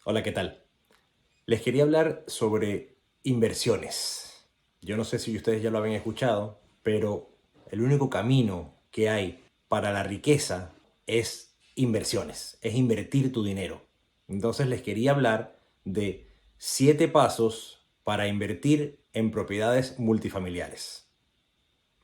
Hola, ¿qué tal? Les quería hablar sobre inversiones. Yo no sé si ustedes ya lo habían escuchado, pero el único camino que hay para la riqueza es inversiones, es invertir tu dinero. Entonces les quería hablar de 7 pasos para invertir en propiedades multifamiliares.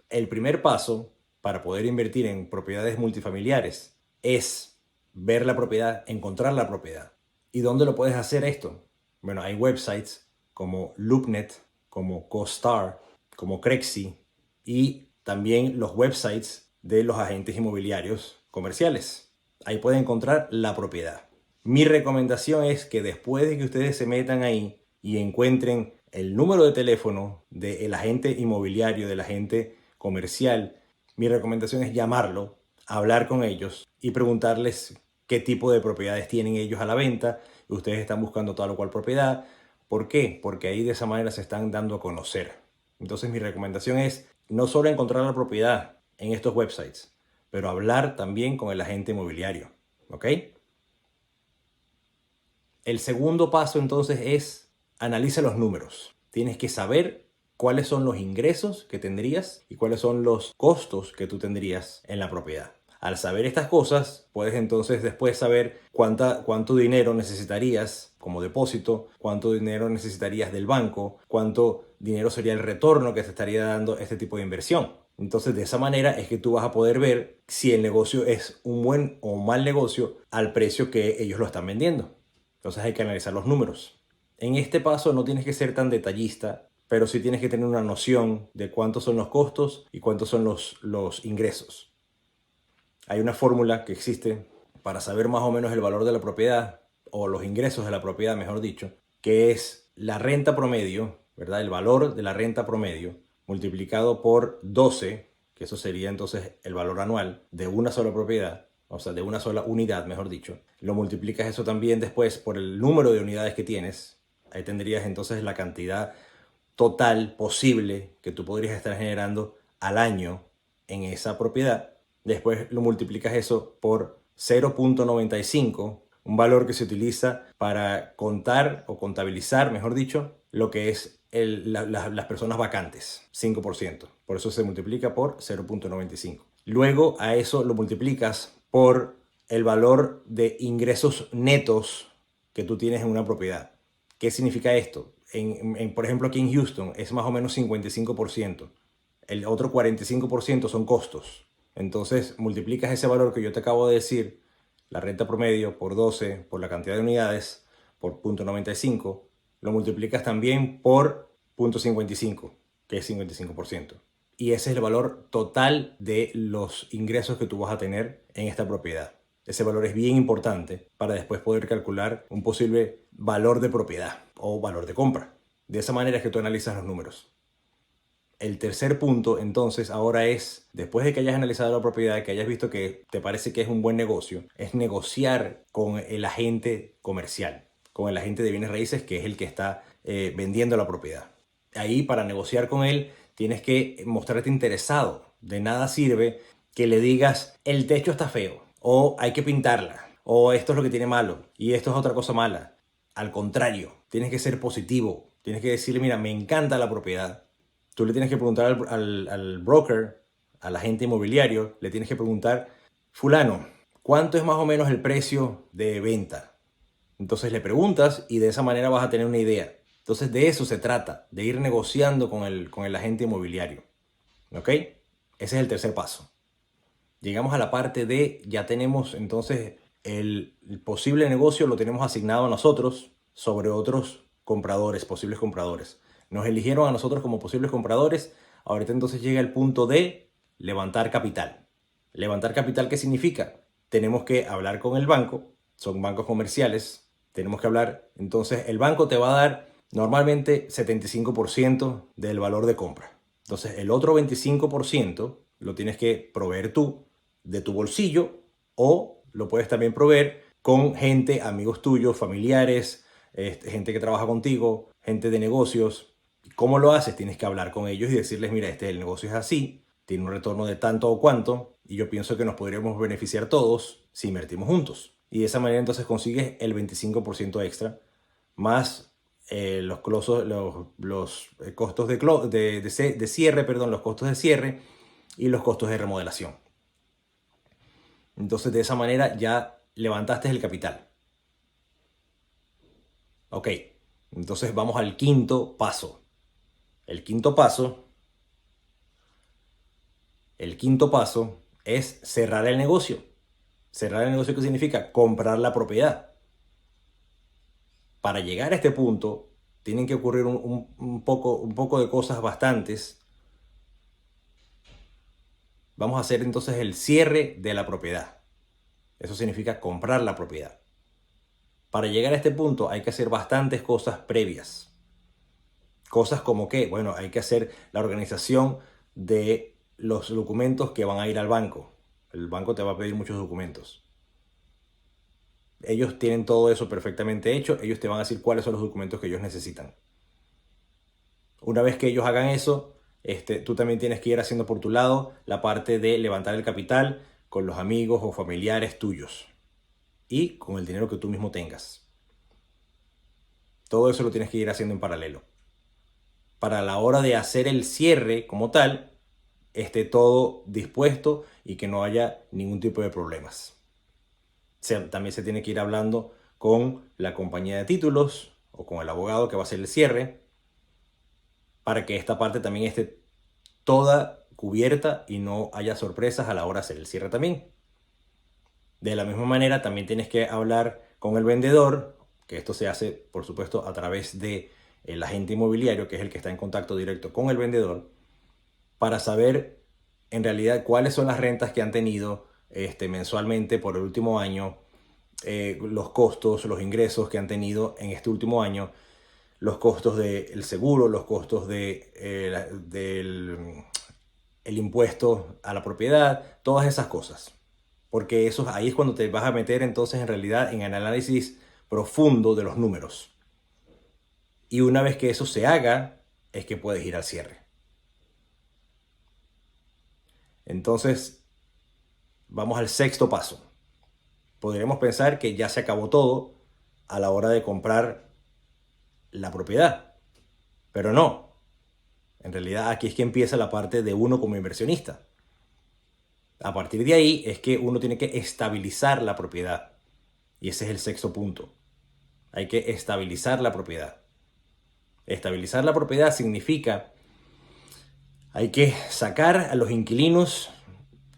El primer paso para poder invertir en propiedades multifamiliares es ver la propiedad, encontrar la propiedad. ¿Y dónde lo puedes hacer esto? Bueno, hay websites como LoopNet, como CoStar, como Crexi y también los websites de los agentes inmobiliarios comerciales. Ahí pueden encontrar la propiedad. Mi recomendación es que después de que ustedes se metan ahí y encuentren el número de teléfono del agente inmobiliario, del agente comercial, mi recomendación es llamarlo, hablar con ellos y preguntarles qué tipo de propiedades tienen ellos a la venta. Ustedes están buscando tal o cual propiedad. ¿Por qué? Porque ahí de esa manera se están dando a conocer. Entonces mi recomendación es no solo encontrar la propiedad en estos websites, pero hablar también con el agente inmobiliario. ¿Ok? El segundo paso entonces es analiza los números. Tienes que saber cuáles son los ingresos que tendrías y cuáles son los costos que tú tendrías en la propiedad. Al saber estas cosas, puedes entonces después saber cuánto dinero necesitarías como depósito, cuánto dinero necesitarías del banco, cuánto dinero sería el retorno que te estaría dando este tipo de inversión. Entonces, de esa manera es que tú vas a poder ver si el negocio es un buen o un mal negocio al precio que ellos lo están vendiendo. Entonces hay que analizar los números. En este paso no tienes que ser tan detallista, pero sí tienes que tener una noción de cuántos son los costos y cuántos son los ingresos. Hay una fórmula que existe para saber más o menos el valor de la propiedad, o los ingresos de la propiedad, mejor dicho, que es la renta promedio, ¿verdad? El valor de la renta promedio multiplicado por 12, que eso sería entonces el valor anual de una sola propiedad, o sea, de una sola unidad, mejor dicho. Lo multiplicas eso también después por el número de unidades que tienes. Ahí tendrías entonces la cantidad total posible que tú podrías estar generando al año en esa propiedad. Después lo multiplicas eso por 0.95, un valor que se utiliza para contar o contabilizar, mejor dicho, lo que es las personas vacantes, 5%. Por eso se multiplica por 0.95. Luego a eso lo multiplicas por el valor de ingresos netos que tú tienes en una propiedad. ¿Qué significa esto? Por ejemplo, aquí en Houston es más o menos 55%. El otro 45% son costos. Entonces, multiplicas ese valor que yo te acabo de decir, la renta promedio, por 12, por la cantidad de unidades, por 0.95, lo multiplicas también por 0.55, que es 55%. Y ese es el valor total de los ingresos que tú vas a tener en esta propiedad. Ese valor es bien importante para después poder calcular un posible valor de propiedad o valor de compra. De esa manera es que tú analizas los números. El tercer punto, entonces, ahora es, después de que hayas analizado la propiedad, que hayas visto que te parece que es un buen negocio, es negociar con el agente comercial, con el agente de bienes raíces, que es el que está vendiendo la propiedad. Ahí, para negociar con él, tienes que mostrarte interesado. De nada sirve que le digas, el techo está feo, o hay que pintarla, o esto es lo que tiene malo, y esto es otra cosa mala. Al contrario, tienes que ser positivo. Tienes que decirle, mira, me encanta la propiedad. Tú le tienes que preguntar al broker, al agente inmobiliario, le tienes que preguntar, fulano, ¿cuánto es más o menos el precio de venta? Entonces le preguntas y de esa manera vas a tener una idea. Entonces de eso se trata, de ir negociando con el agente inmobiliario. ¿Ok? Ese es el tercer paso. Llegamos a la parte de, ya tenemos entonces el posible negocio, lo tenemos asignado a nosotros sobre otros compradores, posibles compradores. Nos eligieron a nosotros como posibles compradores. Ahorita entonces llega el punto de levantar capital. ¿Levantar capital qué significa? Tenemos que hablar con el banco, son bancos comerciales. Tenemos que hablar, entonces el banco te va a dar normalmente 75% del valor de compra. Entonces el otro 25% lo tienes que proveer tú de tu bolsillo, o lo puedes también proveer con gente, amigos tuyos, familiares, gente que trabaja contigo, gente de negocios. ¿Cómo lo haces? Tienes que hablar con ellos y decirles, mira, el negocio es así, tiene un retorno de tanto o cuanto, y yo pienso que nos podríamos beneficiar todos si invertimos juntos. Y de esa manera entonces consigues el 25% extra, más los costos de cierre, perdón, los costos de cierre y los costos de remodelación. Entonces de esa manera ya levantaste el capital. Ok, entonces vamos al quinto paso. El quinto paso es cerrar el negocio. Cerrar el negocio, ¿qué significa? Comprar la propiedad. Para llegar a este punto, tienen que ocurrir un poco de cosas bastantes. Vamos a hacer entonces el cierre de la propiedad. Eso significa comprar la propiedad. Para llegar a este punto hay que hacer bastantes cosas previas. Cosas como que, bueno, hay que hacer la organización de los documentos que van a ir al banco. El banco te va a pedir muchos documentos. Ellos tienen todo eso perfectamente hecho. Ellos te van a decir cuáles son los documentos que ellos necesitan. Una vez que ellos hagan eso, tú también tienes que ir haciendo por tu lado la parte de levantar el capital con los amigos o familiares tuyos y con el dinero que tú mismo tengas. Todo eso lo tienes que ir haciendo en paralelo. Para la hora de hacer el cierre como tal, esté todo dispuesto y que no haya ningún tipo de problemas. También se tiene que ir hablando con la compañía de títulos o con el abogado que va a hacer el cierre para que esta parte también esté toda cubierta y no haya sorpresas a la hora de hacer el cierre también. De la misma manera, también tienes que hablar con el vendedor, que esto se hace, por supuesto, a través de el agente inmobiliario, que es el que está en contacto directo con el vendedor, para saber en realidad cuáles son las rentas que han tenido mensualmente por el último año, los costos, los ingresos que han tenido en este último año, los costos del seguro, los costos del el impuesto a la propiedad, todas esas cosas. Porque ahí es cuando te vas a meter entonces en realidad en el análisis profundo de los números. Y una vez que eso se haga, es que puedes ir al cierre. Entonces, vamos al sexto paso. Podríamos pensar que ya se acabó todo a la hora de comprar la propiedad, pero no. En realidad aquí es que empieza la parte de uno como inversionista. A partir de ahí es que uno tiene que estabilizar la propiedad. Y ese es el sexto punto. Hay que estabilizar la propiedad. Estabilizar la propiedad significa hay que sacar a los inquilinos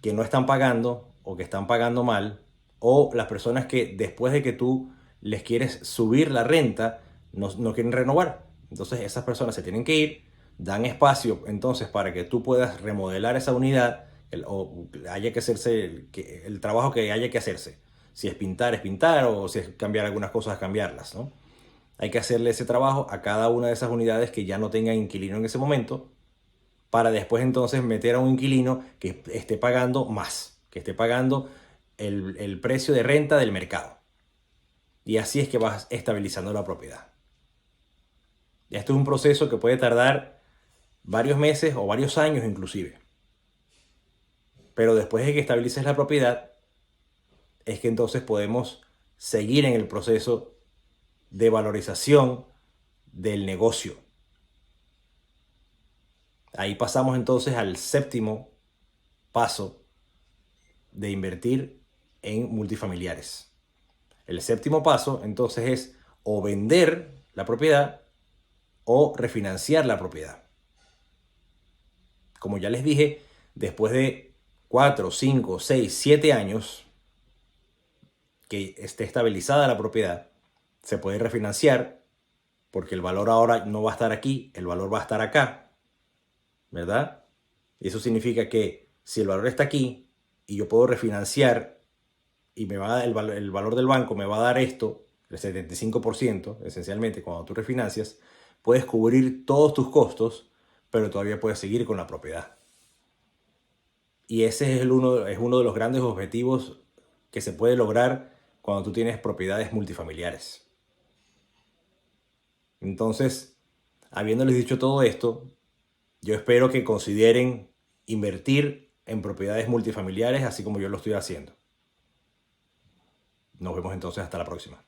que no están pagando o que están pagando mal, o las personas que después de que tú les quieres subir la renta no quieren renovar. Entonces esas personas se tienen que ir, dan espacio entonces para que tú puedas remodelar esa unidad o haya que hacerse el trabajo que haya que hacerse. Si es pintar o si es cambiar algunas cosas, cambiarlas, ¿no? Hay que hacerle ese trabajo a cada una de esas unidades que ya no tengan inquilino en ese momento, para después entonces meter a un inquilino que esté pagando más, que esté pagando el precio de renta del mercado. Y así es que vas estabilizando la propiedad. Esto es un proceso que puede tardar varios meses o varios años inclusive. Pero después de que estabilices la propiedad, es que entonces podemos seguir en el proceso de valorización del negocio. Ahí pasamos entonces al séptimo paso de invertir en multifamiliares. El séptimo paso entonces es o vender la propiedad o refinanciar la propiedad. Como ya les dije, después de 4, 5, 6, 7 años que esté estabilizada la propiedad, se puede refinanciar porque el valor ahora no va a estar aquí, el valor va a estar acá, ¿verdad? Y eso significa que si el valor está aquí y yo puedo refinanciar y me va a dar el valor del banco me va a dar esto, el 75%, esencialmente, cuando tú refinancias, puedes cubrir todos tus costos, pero todavía puedes seguir con la propiedad. Y ese es uno de los grandes objetivos que se puede lograr cuando tú tienes propiedades multifamiliares. Entonces, habiéndoles dicho todo esto, yo espero que consideren invertir en propiedades multifamiliares así como yo lo estoy haciendo. Nos vemos entonces hasta la próxima.